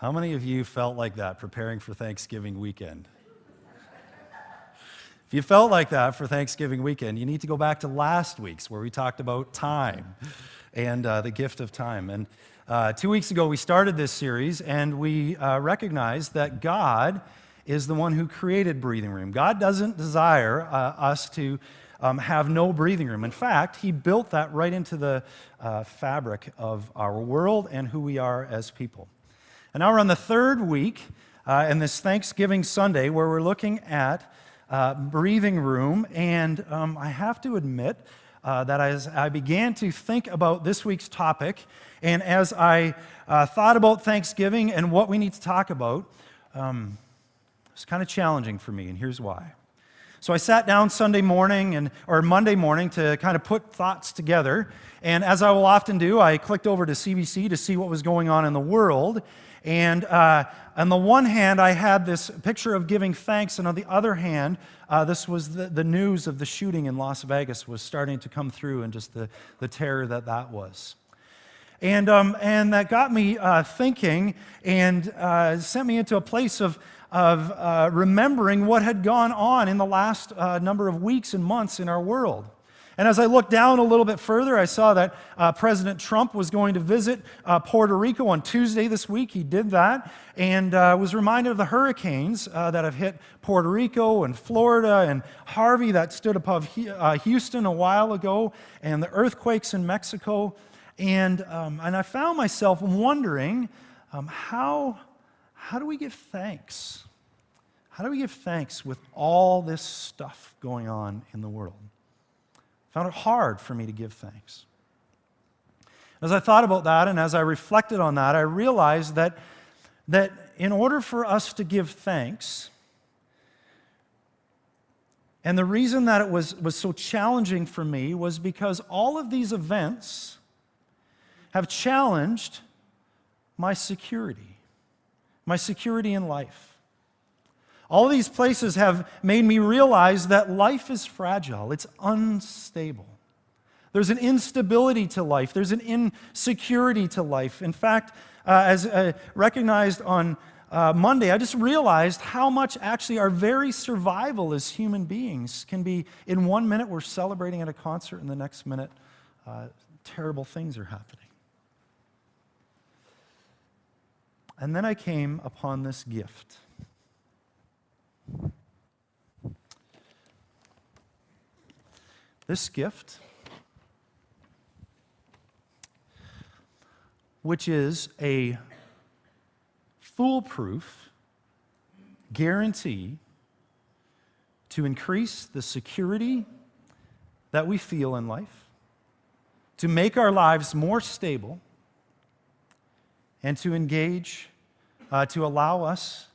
How many of you felt like that preparing for Thanksgiving weekend? If you felt like that for Thanksgiving weekend, you need to go back to last week's where we talked about time and the gift of time. And 2 weeks ago, we started this series, and we recognized that God is the one who created breathing room. God doesn't desire us to have no breathing room. In fact, He built that right into the fabric of our world and who we are as people. And now we're on the third week in this Thanksgiving Sunday where we're looking at breathing room. And I have to admit that as I began to think about this week's topic, and as I thought about Thanksgiving and what we need to talk about, it's kind of challenging for me, and here's why. So I sat down Monday morning to kind of put thoughts together, and as I will often do, I clicked over to CBC to see what was going on in the world. And on the one hand, I had this picture of giving thanks, and on the other hand, this was the news of the shooting in Las Vegas was starting to come through, and just the terror that was. And that got me thinking, and sent me into a place of remembering what had gone on in the last number of weeks and months in our world. And as I looked down a little bit further, I saw that President Trump was going to visit Puerto Rico on Tuesday this week. He did that, and was reminded of the hurricanes that have hit Puerto Rico and Florida, and Harvey that stood above Houston a while ago, and the earthquakes in Mexico. And I found myself wondering, how do we give thanks? How do we give thanks with all this stuff going on in the world? I found it hard for me to give thanks. As I thought about that and as I reflected on that, I realized that in order for us to give thanks, and the reason that it was so challenging for me was because all of these events have challenged my security in life. All these places have made me realize that life is fragile. It's unstable. There's an instability to life. There's an insecurity to life. In fact, as I recognized on Monday, I just realized how much actually our very survival as human beings can be. In 1 minute, we're celebrating at a concert, and the next minute, terrible things are happening. And then I came upon this gift. This gift, which is a foolproof guarantee to increase the security that we feel in life, to make our lives more stable, and to engage, to allow us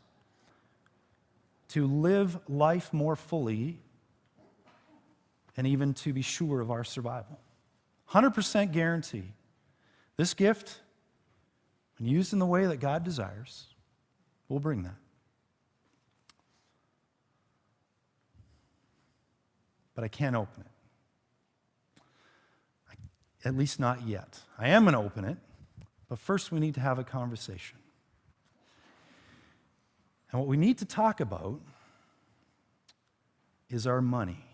to live life more fully, and even to be sure of our survival. 100% guarantee. This gift, when used in the way that God desires, will bring that. But I can't open it. At least not yet. I am going to open it, but first we need to have a conversation. And what we need to talk about is our money.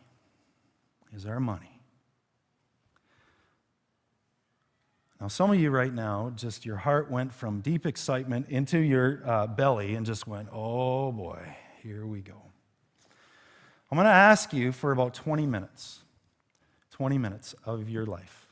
Now, some of you right now, just your heart went from deep excitement into your belly and just went, oh boy, here we go. I'm going to ask you for about 20 minutes of your life.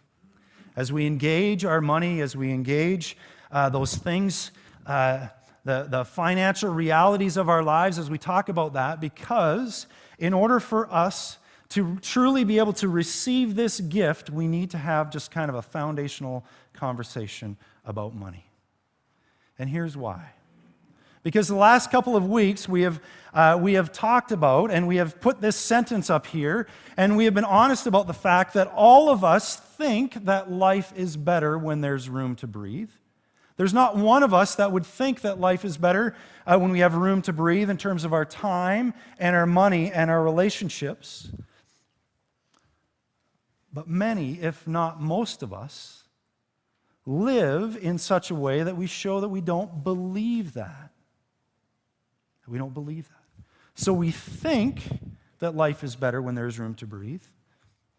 As we engage our money, as we engage those things, the financial realities of our lives, as we talk about that, because in order for us to truly be able to receive this gift, we need to have just kind of a foundational conversation about money. And here's why. Because the last couple of weeks we have talked about, and we have put this sentence up here, and we have been honest about the fact that all of us think that life is better when there's room to breathe. There's not one of us that would think that life is better when we have room to breathe in terms of our time and our money and our relationships. But many, if not most of us, live in such a way that we show that we don't believe that. We don't believe that. So we think that life is better when there's room to breathe,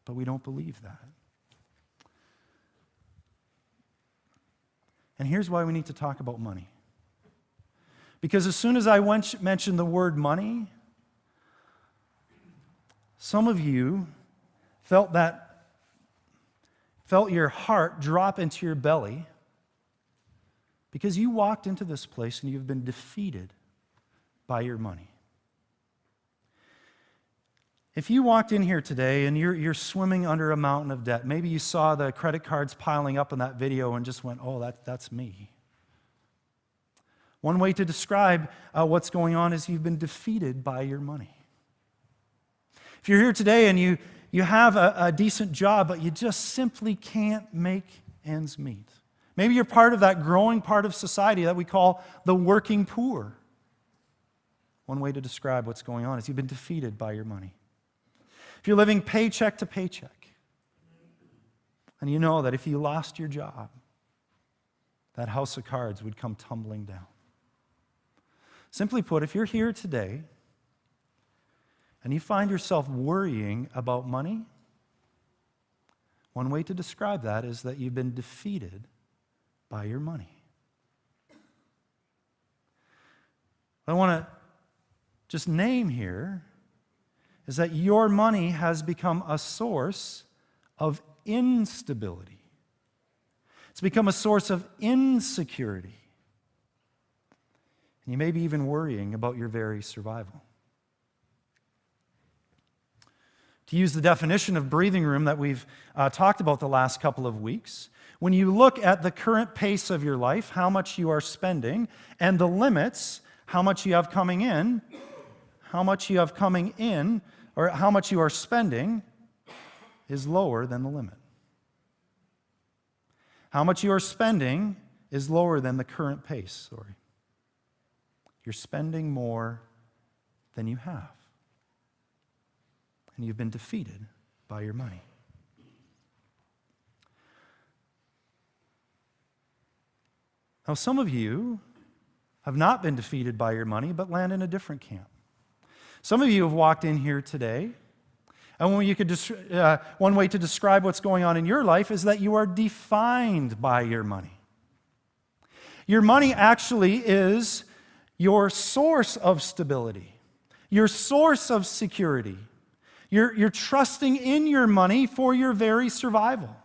but we don't believe that. And here's why we need to talk about money. Because as soon as I mentioned the word money, some of you felt your heart drop into your belly because you walked into this place and you've been defeated by your money. If you walked in here today and you're swimming under a mountain of debt, maybe you saw the credit cards piling up in that video and just went, oh, that's me. One way to describe what's going on is you've been defeated by your money. If you're here today and you have a decent job, but you just simply can't make ends meet. Maybe you're part of that growing part of society that we call the working poor. One way to describe what's going on is you've been defeated by your money. If you're living paycheck to paycheck, and you know that if you lost your job, that house of cards would come tumbling down. Simply put, if you're here today and you find yourself worrying about money, one way to describe that is that you've been defeated by your money. What I want to just name here is that your money has become a source of instability. It's become a source of insecurity. And you may be even worrying about your very survival. To use the definition of breathing room that we've talked about the last couple of weeks, when you look at the current pace of your life, how much you are spending, and the limits, how much you have coming in, or how much you are spending is lower than the limit. How much you are spending is lower than the current pace, You're spending more than you have. And you've been defeated by your money. Now, some of you have not been defeated by your money, but land in a different camp. Some of you have walked in here today, and one way to describe what's going on in your life is that you are defined by your money. Your money actually is your source of stability, your source of security. You're trusting in your money for your very survival.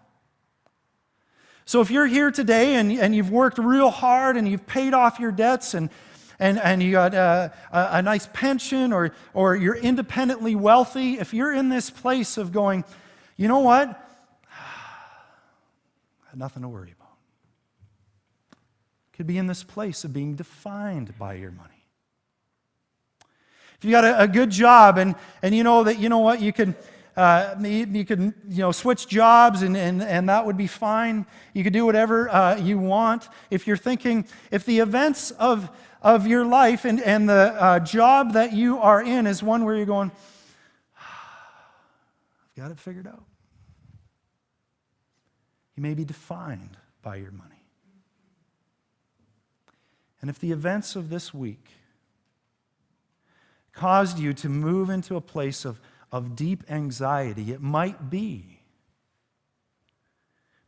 So if you're here today and you've worked real hard and you've paid off your debts and you got a nice pension or you're independently wealthy, if you're in this place of going, you know what? I have nothing to worry about. Could be in this place of being defined by your money. If you got a good job and you know that, you know what, you can switch jobs and that would be fine. You could do whatever you want. If you're thinking, if the events of your life and the job that you are in is one where you're going, I've got it figured out. You may be defined by your money. And if the events of this week caused you to move into a place of deep anxiety, it might be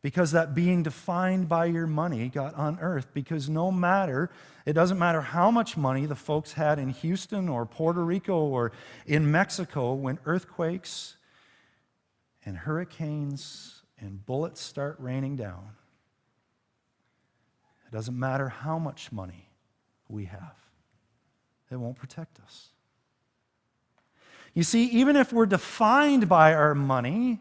because that being defined by your money got unearthed. Because it doesn't matter how much money the folks had in Houston or Puerto Rico or in Mexico, when earthquakes and hurricanes and bullets start raining down, it doesn't matter how much money we have. It won't protect us. You see, even if we're defined by our money,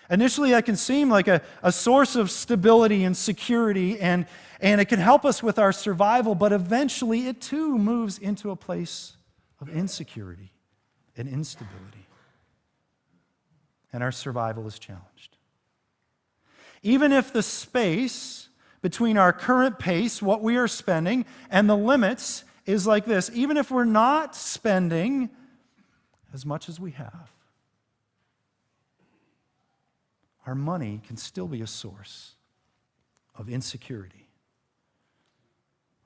initially that can seem like a source of stability and security, and it can help us with our survival, but eventually it too moves into a place of insecurity and instability. And our survival is challenged. Even if the space between our current pace, what we are spending, and the limits is like this, even if we're not spending as much as we have, our money can still be a source of insecurity,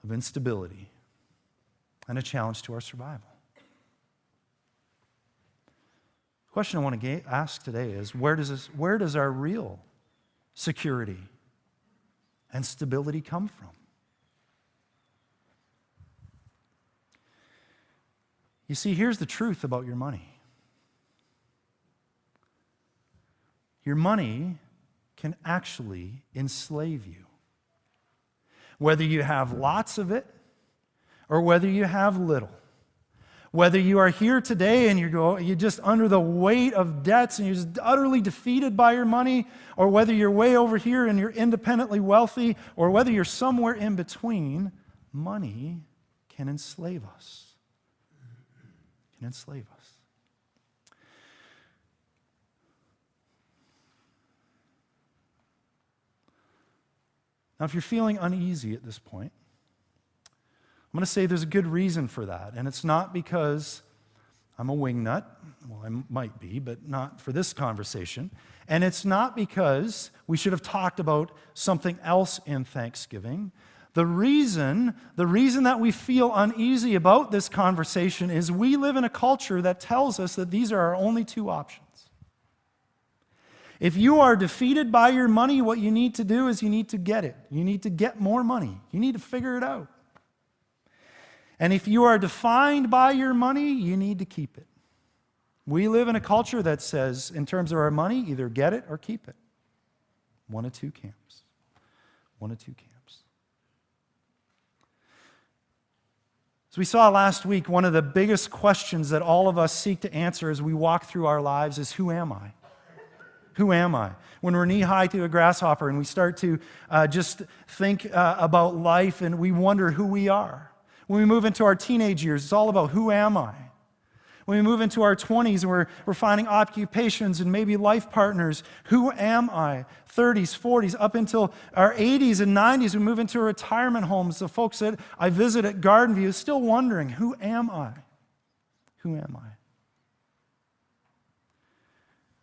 of instability, and a challenge to our survival. The question I want to ask today is, where does our real security and stability come from? You see, here's the truth about your money. Your money can actually enslave you. Whether you have lots of it or whether you have little. Whether you are here today and you're just under the weight of debts and you're just utterly defeated by your money, or whether you're way over here and you're independently wealthy, or whether you're somewhere in between, money can enslave us. Can enslave us. Now, if you're feeling uneasy at this point, I'm going to say there's a good reason for that. And it's not because I'm a wingnut. Well, I might be, but not for this conversation. And it's not because we should have talked about something else in Thanksgiving. The reason that we feel uneasy about this conversation is we live in a culture that tells us that these are our only two options. If you are defeated by your money, what you need to do is you need to get it. You need to get more money. You need to figure it out. And if you are defined by your money, you need to keep it. We live in a culture that says, in terms of our money, either get it or keep it. One of two camps. One of two camps. As we saw last week, one of the biggest questions that all of us seek to answer as we walk through our lives is, who am I? Who am I? When we're knee-high to a grasshopper and we start to just think about life and we wonder who we are. When we move into our teenage years, it's all about, who am I? When we move into our 20s and we're finding occupations and maybe life partners, who am I? 30s, 40s, up until our 80s and 90s, we move into retirement homes. The folks that I visit at Garden View still wondering, who am I? Who am I?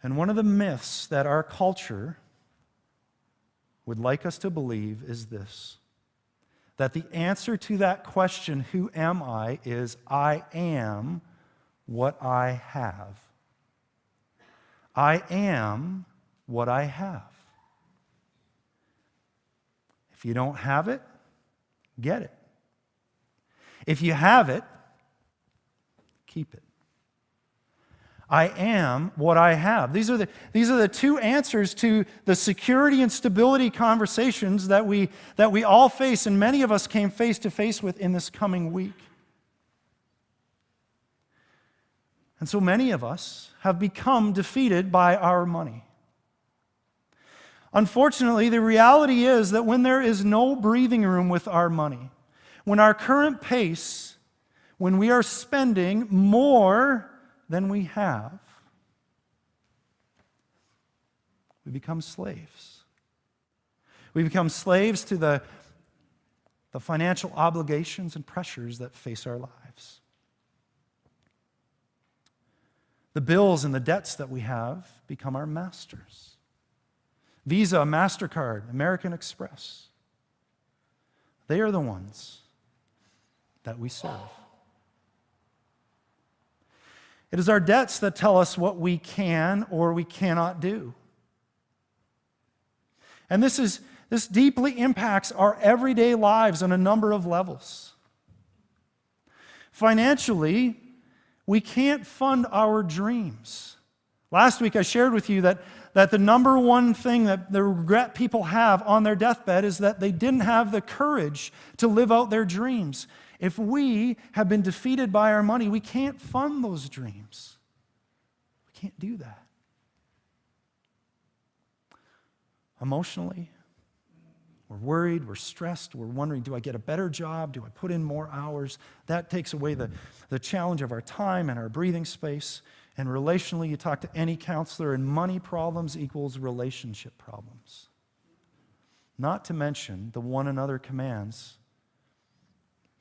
And one of the myths that our culture would like us to believe is this: that the answer to that question, who am I, is I am what I have. I am what I have. If you don't have it, get it. If you have it, keep it. I am what I have. These are the two answers to the security and stability conversations that we all face, and many of us came face to face with in this coming week. And so many of us have become defeated by our money. Unfortunately, the reality is that when there is no breathing room with our money, when our current pace, when we are spending more than we have, we become slaves. We become slaves to the financial obligations and pressures that face our lives. The bills and the debts that we have become our masters. Visa, MasterCard, American Express, they are the ones that we serve. It is our debts that tell us what we can or we cannot do. And this deeply impacts our everyday lives on a number of levels. Financially, we can't fund our dreams. Last week I shared with you that the number one thing that the regret people have on their deathbed is that they didn't have the courage to live out their dreams. If we have been defeated by our money, we can't fund those dreams. We can't do that. Emotionally, we're worried, we're stressed, we're wondering, do I get a better job? Do I put in more hours? That takes away the challenge of our time and our breathing space. And relationally, you talk to any counselor, and money problems equals relationship problems. Not to mention the one another commands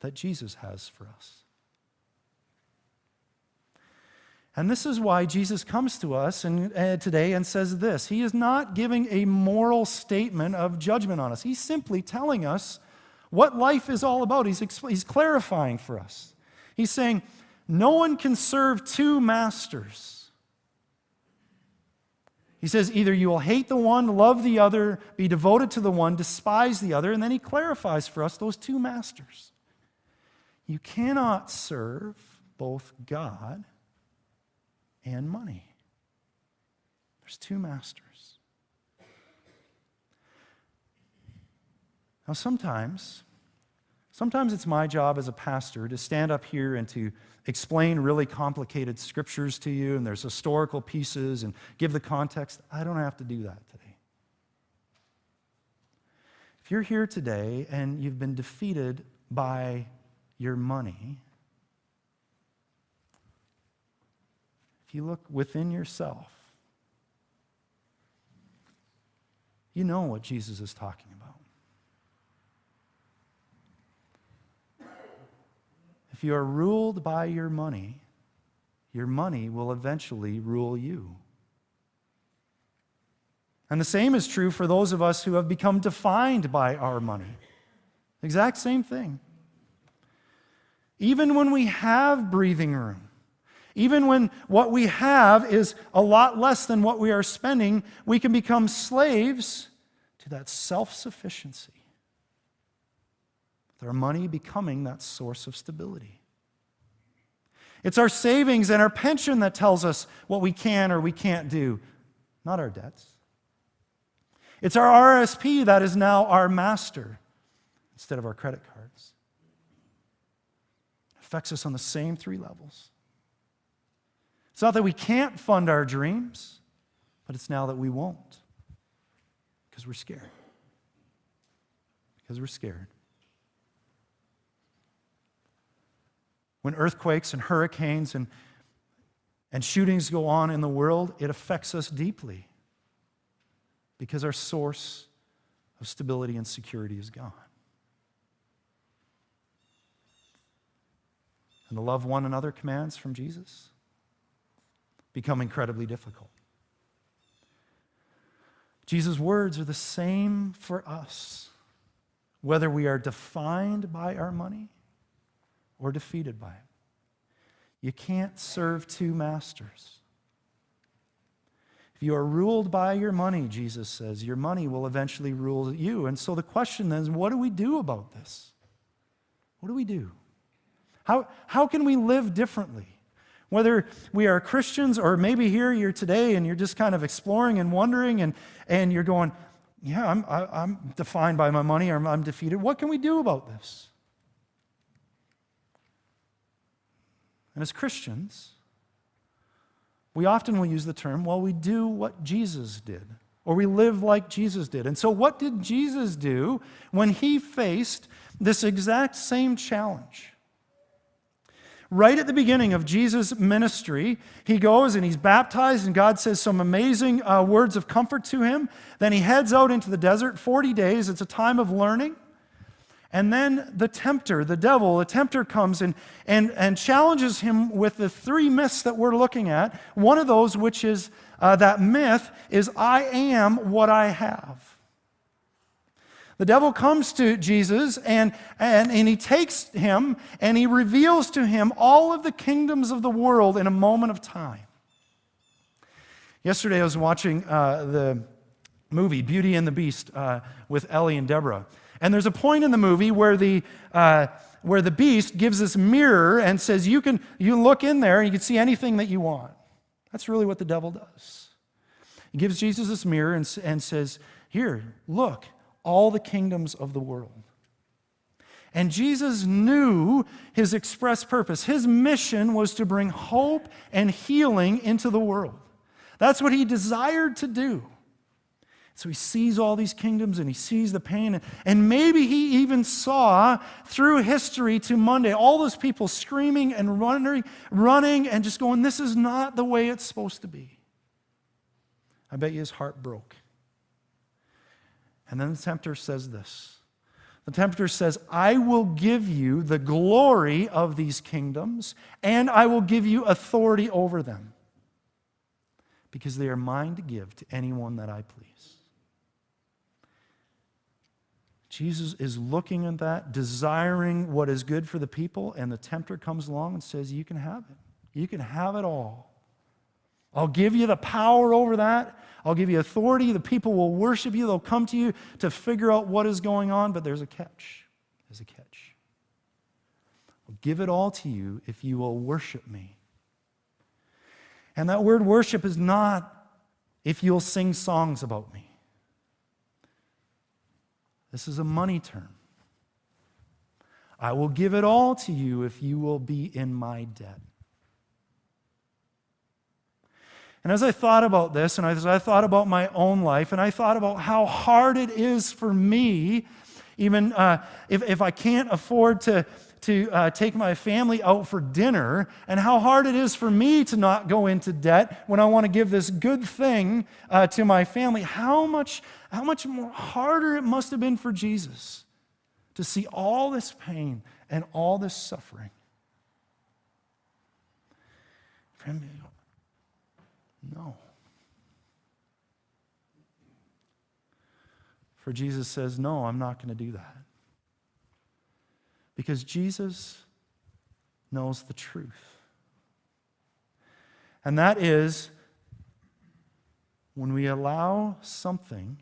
that Jesus has for us. And this is why Jesus comes to us today and says this. He is not giving a moral statement of judgment on us. He's simply telling us what life is all about. He's clarifying for us. He's saying, no one can serve two masters. He says, either you will hate the one, love the other, be devoted to the one, despise the other. And then he clarifies for us those two masters. You cannot serve both God and money. There's two masters. Now sometimes it's my job as a pastor to stand up here and to explain really complicated scriptures to you, and there's historical pieces, and give the context. I don't have to do that today. If you're here today and you've been defeated by your money, if you look within yourself, you know what Jesus is talking about. If you are ruled by your money will eventually rule you. And the same is true for those of us who have become defined by our money. Exact same thing. Even when we have breathing room, even when what we have is a lot less than what we are spending, we can become slaves to that self-sufficiency. With our money becoming that source of stability. It's our savings and our pension that tells us what we can or we can't do, not our debts. It's our RSP that is now our master instead of our credit cards. It affects us on the same three levels. It's not that we can't fund our dreams, but it's now that we won't because we're scared. Because we're scared. When earthquakes and hurricanes and shootings go on in the world, it affects us deeply because our source of stability and security is gone. And the love one another commands from Jesus become incredibly difficult. Jesus' words are the same for us, whether we are defined by our money or defeated by it. You can't serve two masters. If you are ruled by your money, Jesus says, your money will eventually rule you. And so the question then is, what do we do about this? What do we do? How can we live differently? Whether we are Christians or maybe here you're today and you're just kind of exploring and wondering and you're going, yeah, I'm defined by my money or I'm defeated. What can we do about this? And as Christians, we often will use the term, well, we do what Jesus did, or we live like Jesus did. And so what did Jesus do when he faced this exact same challenge? Right at the beginning of Jesus' ministry, he goes and he's baptized, and God says some amazing words of comfort to him. Then he heads out into the desert, 40 days. It's a time of learning. And then the tempter, the devil, the tempter comes and challenges him with the three myths that we're looking at. One of those, which is that myth, is I am what I have. The devil comes to Jesus and he takes him and he reveals to him all of the kingdoms of the world in a moment of time. Yesterday I was watching the movie Beauty and the Beast with Ellie and Deborah. And there's a point in the movie where the beast gives this mirror and says, you can look in there and you can see anything that you want. That's really what the devil does. He gives Jesus this mirror and says, here, look, all the kingdoms of the world. And Jesus knew his express purpose. His mission was to bring hope and healing into the world. That's what he desired to do. So he sees all these kingdoms and he sees the pain. And maybe he even saw through history to Monday all those people screaming and running and just going, this is not the way it's supposed to be. I bet you his heart broke. And then the tempter says this. The tempter says, I will give you the glory of these kingdoms and I will give you authority over them. because they are mine to give to anyone that I please. Jesus is looking at that, desiring what is good for the people, and the tempter comes along and says, you can have it. You can have it all. I'll give you the power over that. I'll give you authority. The people will worship you. They'll come to you to figure out what is going on, but there's a catch. There's a catch. I'll give it all to you if you will worship me. And that word worship is not if you'll sing songs about me. This is a money term. I will give it all to you if you will be in my debt. And as I thought about this, and as I thought about my own life, and I thought about how hard it is for me, even if I can't afford to take my family out for dinner, and how hard it is for me to not go into debt when I want to give this good thing to my family, how much more harder it must have been for Jesus to see all this pain and all this suffering. Friend, no. For Jesus says, no, I'm not going to do that. Because Jesus knows the truth. And that is, when we allow something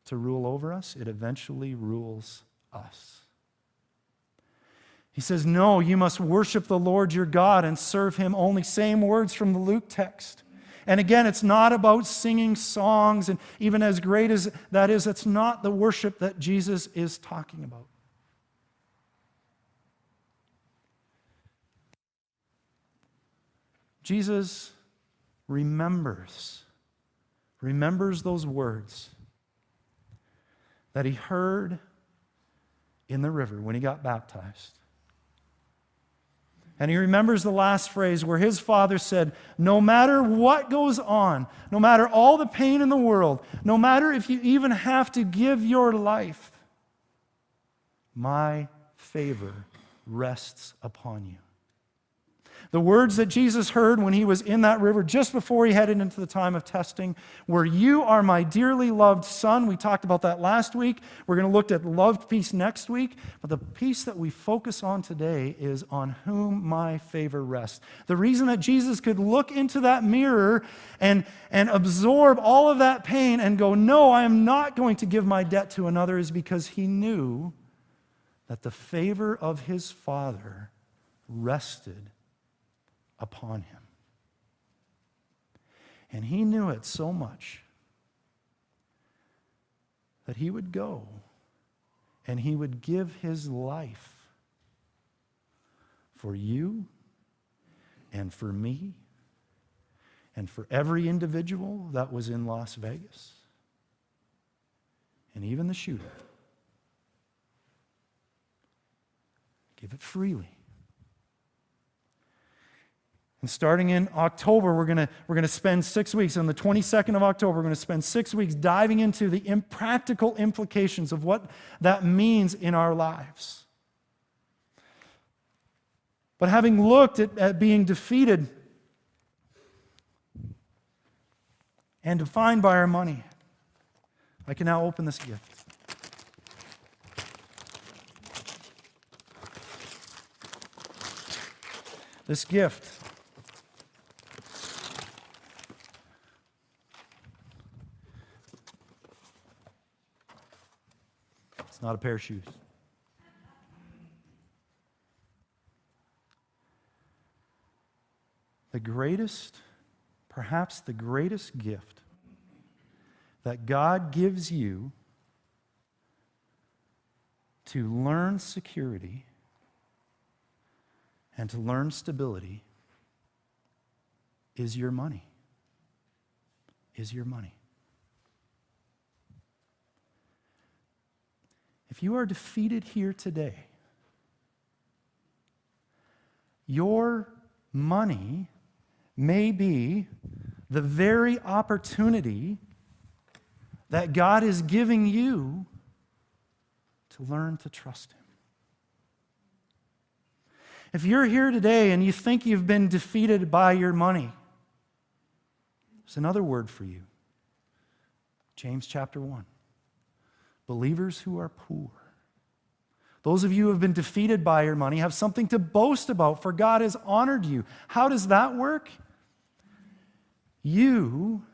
to rule over us, it eventually rules us. He says, no, you must worship the Lord your God and serve him only. Same words from the Luke text. And again, it's not about singing songs, and even as great as that is, it's not the worship that Jesus is talking about. Jesus remembers those words that he heard in the river when he got baptized. And he remembers the last phrase where his father said, no matter what goes on, no matter all the pain in the world, no matter if you even have to give your life, my favor rests upon you. The words that Jesus heard when he was in that river just before he headed into the time of testing were, you are my dearly loved son. We talked about that last week. We're going to look at loved peace next week. But the peace that we focus on today is on whom my favor rests. The reason that Jesus could look into that mirror and absorb all of that pain and go, no, I am not going to give my debt to another, is because he knew that the favor of his Father rested upon him. And he knew it so much that he would go and he would give his life for you and for me and for every individual that was in Las Vegas and even the shooter. Give it freely. And starting in October, we're going to spend 6 weeks. On the 22nd of October, we're going to spend 6 weeks diving into the impractical implications of what that means in our lives. But having looked at being defeated and defined by our money, I can now open this gift. This gift not a pair of shoes. Perhaps the greatest gift that God gives you to learn security and to learn stability is your money. Is your money. If you are defeated here today, your money may be the very opportunity that God is giving you to learn to trust him. If you're here today and you think you've been defeated by your money, There's another word for you. James chapter 1. Believers who are poor. Those of you who have been defeated by your money have something to boast about, for God has honored you. How does that work? You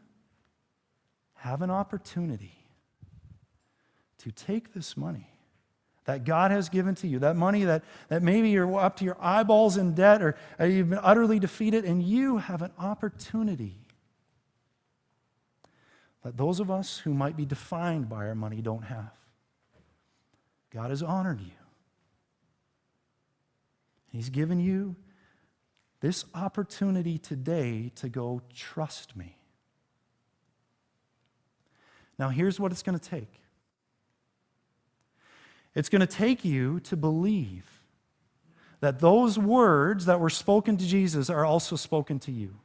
have an opportunity to take this money that God has given to you, that money that maybe you're up to your eyeballs in debt or you've been utterly defeated, and you have an opportunity that those of us who might be defined by our money don't have. God has honored you. He's given you this opportunity today to go, trust me. Now, here's what it's going to take. It's going to take you to believe that those words that were spoken to Jesus are also spoken to you.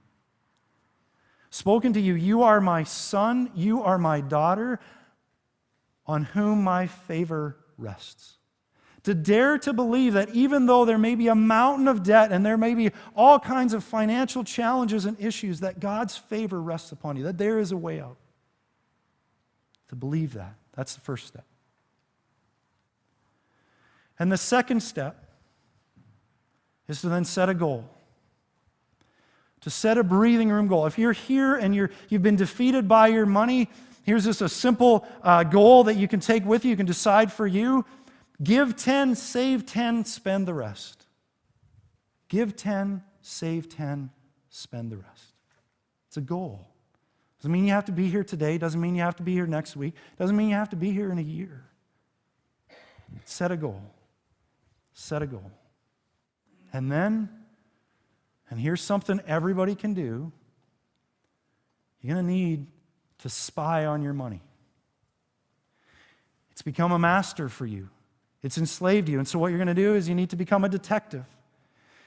Spoken to you, you are my son, you are my daughter, on whom my favor rests. To dare to believe that even though there may be a mountain of debt and there may be all kinds of financial challenges and issues, that God's favor rests upon you, that there is a way out. To believe that. That's the first step. And the second step is to then set a goal. To set a breathing room goal. If you're here and you've been defeated by your money, here's just a simple goal that you can take with you. You can decide for you. Give 10, save 10, spend the rest. Give 10, save 10, spend the rest. It's a goal. Doesn't mean you have to be here today. Doesn't mean you have to be here next week. Doesn't mean you have to be here in a year. Set a goal. Set a goal. And then, and here's something everybody can do, you're going to need to spy on your money. It's become a master for you. It's enslaved you. And so what you're going to do is you need to become a detective.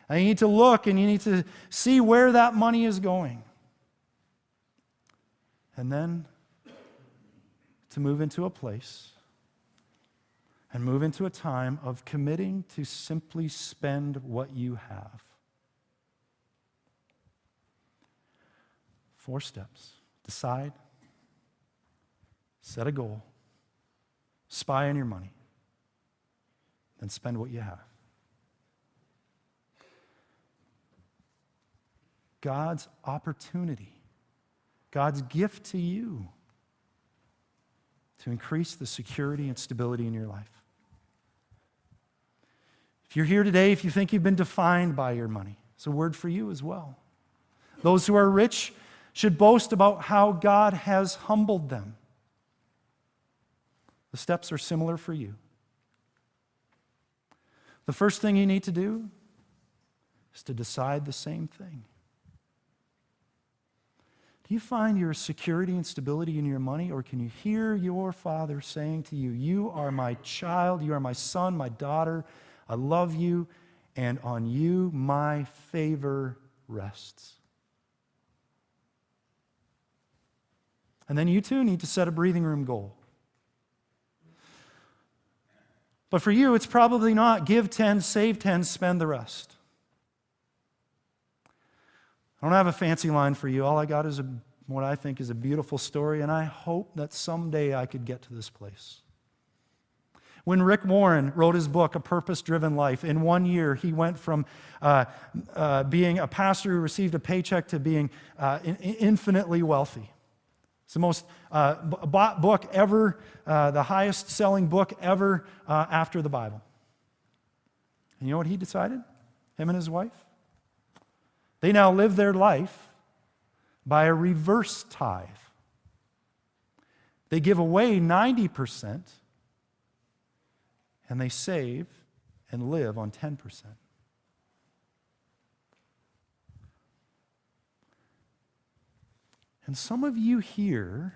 And you need to look and you need to see where that money is going. And then to move into a place and move into a time of committing to simply spend what you have. 4 steps. Decide. Set a goal. Spy on your money. Then spend what you have. God's opportunity. God's gift to you to increase the security and stability in your life. If you're here today, if you think you've been defined by your money, it's a word for you as well. Those who are rich should boast about how God has humbled them. The steps are similar for you. The first thing you need to do is to decide the same thing. Do you find your security and stability in your money, or can you hear your Father saying to you, you are my child, you are my son, my daughter, I love you, and on you my favor rests? And then you too need to set a breathing room goal. But for you, it's probably not give 10, save 10, spend the rest. I don't have a fancy line for you. All I got is what I think is a beautiful story, and I hope that someday I could get to this place. When Rick Warren wrote his book, A Purpose-Driven Life, in 1 year he went from being a pastor who received a paycheck to being infinitely wealthy. It's the most bought book ever, the highest selling book ever after the Bible. And you know what he decided? Him and his wife? They now live their life by a reverse tithe. They give away 90% and they save and live on 10%. And some of you here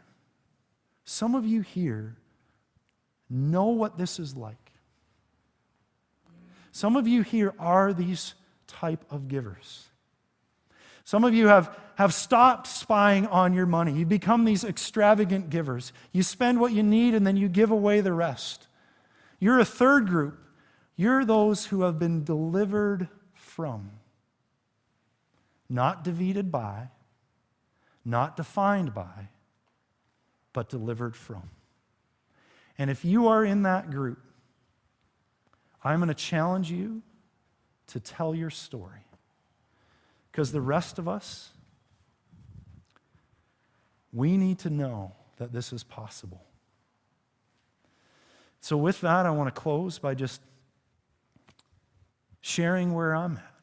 know what this is like. Some of you here are these type of givers. Some of you have stopped spying on your money. You become these extravagant givers. You spend what you need and then you give away the rest. You're a third group. You're those who have been delivered from, not defeated by, not defined by, but delivered from. And if you are in that group, I'm going to challenge you to tell your story. Because the rest of us, we need to know that this is possible. So with that, I want to close by just sharing where I'm at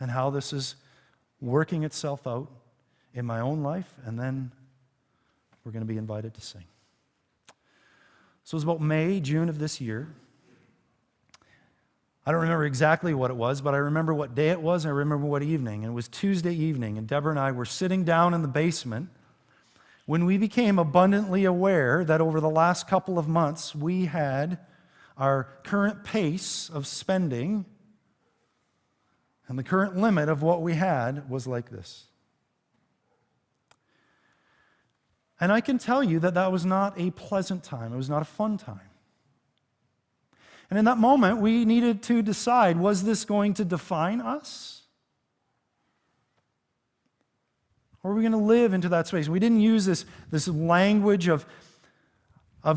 and how this is working itself out in my own life, and then we're going to be invited to sing. So it was about May, June of this year. I don't remember exactly what it was, but I remember what day it was, and I remember what evening. And it was Tuesday evening, and Deborah and I were sitting down in the basement when we became abundantly aware that over the last couple of months, we had our current pace of spending, and the current limit of what we had was like this. And I can tell you that that was not a pleasant time. It was not a fun time. And in that moment, we needed to decide, was this going to define us? Or are we going to live into that space? We didn't use this language of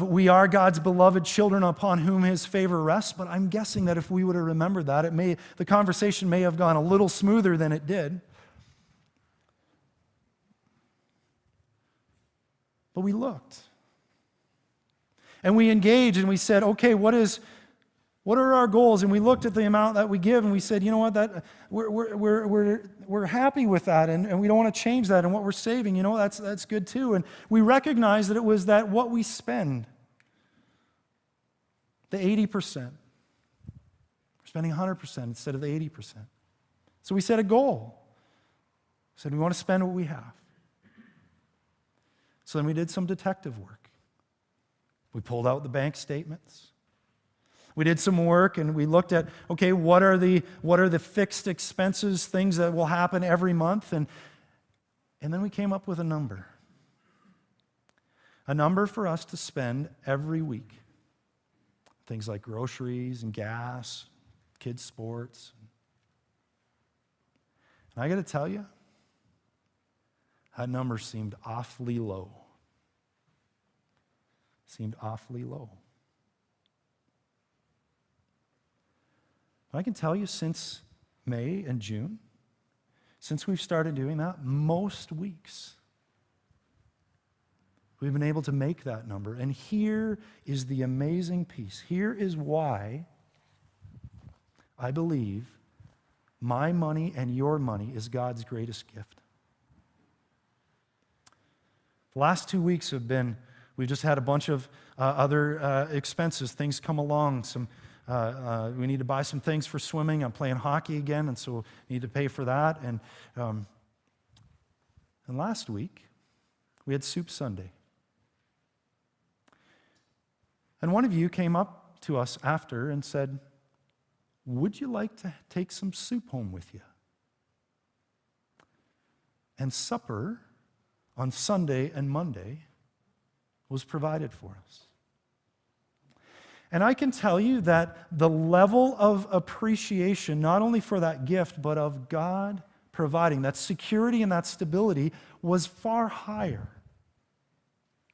we are God's beloved children upon whom his favor rests, but I'm guessing that if we would have remembered that, the conversation may have gone a little smoother than it did. But we looked. And we engaged and we said, okay, what are our goals? And we looked at the amount that we give and we said, you know what, that we're happy with that, and we don't want to change that. And what we're saving, you know, that's good too. And we recognized that it was that what we spend, the 80%. We're spending 100% instead of the 80%. So we set a goal. We said we want to spend what we have. So then we did some detective work. We pulled out the bank statements. We did some work and we looked at, okay, what are the fixed expenses, things that will happen every month? And then we came up with a number. A number for us to spend every week. Things like groceries and gas, kids' sports. And I got to tell you, that number seemed awfully low. Seemed awfully low. But I can tell you since May and June, since we've started doing that, most weeks we've been able to make that number. And here is the amazing piece. Here is why I believe my money and your money is God's greatest gift. The last 2 weeks have been, we've just had a bunch of other expenses, things come along, we need to buy some things for swimming. I'm playing hockey again, and so need to pay for that. And last week, we had Soup Sunday. And one of you came up to us after and said, would you like to take some soup home with you? And supper on Sunday and Monday was provided for us. And I can tell you that the level of appreciation, not only for that gift, but of God providing, that security and that stability was far higher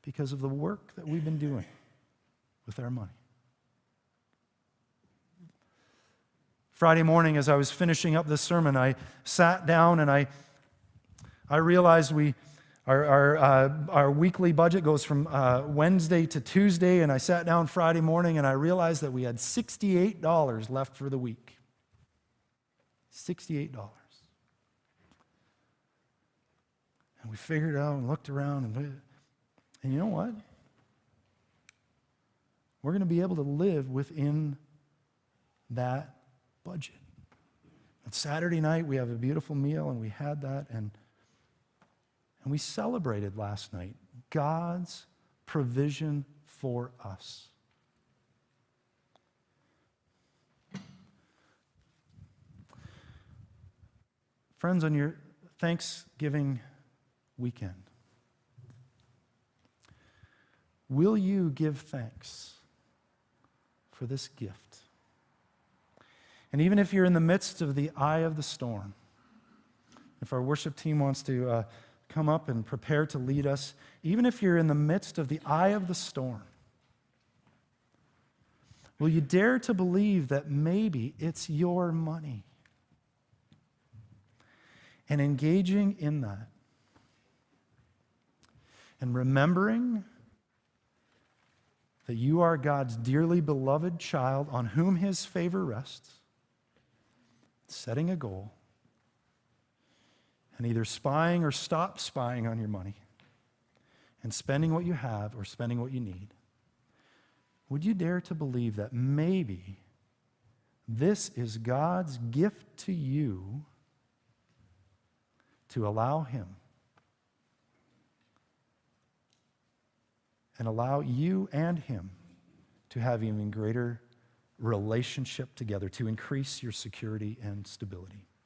because of the work that we've been doing with our money. Friday morning, as I was finishing up this sermon, I sat down and I realized our weekly budget goes from Wednesday to Tuesday, and I sat down Friday morning and I realized that we had $68 left for the week. $68. And we figured out and looked around, and you know what? We're going to be able to live within that budget. On Saturday night, we have a beautiful meal, and we had that, and we celebrated last night God's provision for us. Friends, on your Thanksgiving weekend, will you give thanks for this gift? And even if you're in the midst of the eye of the storm, if our worship team wants to come up and prepare to lead us, even if you're in the midst of the eye of the storm? Will you dare to believe that maybe it's your money? And engaging in that. And remembering that you are God's dearly beloved child on whom his favor rests, setting a goal, and either spying or stop spying on your money and spending what you have or spending what you need. Would you dare to believe that maybe this is God's gift to you to allow him and allow you and him to have even greater relationship together, to increase your security and stability?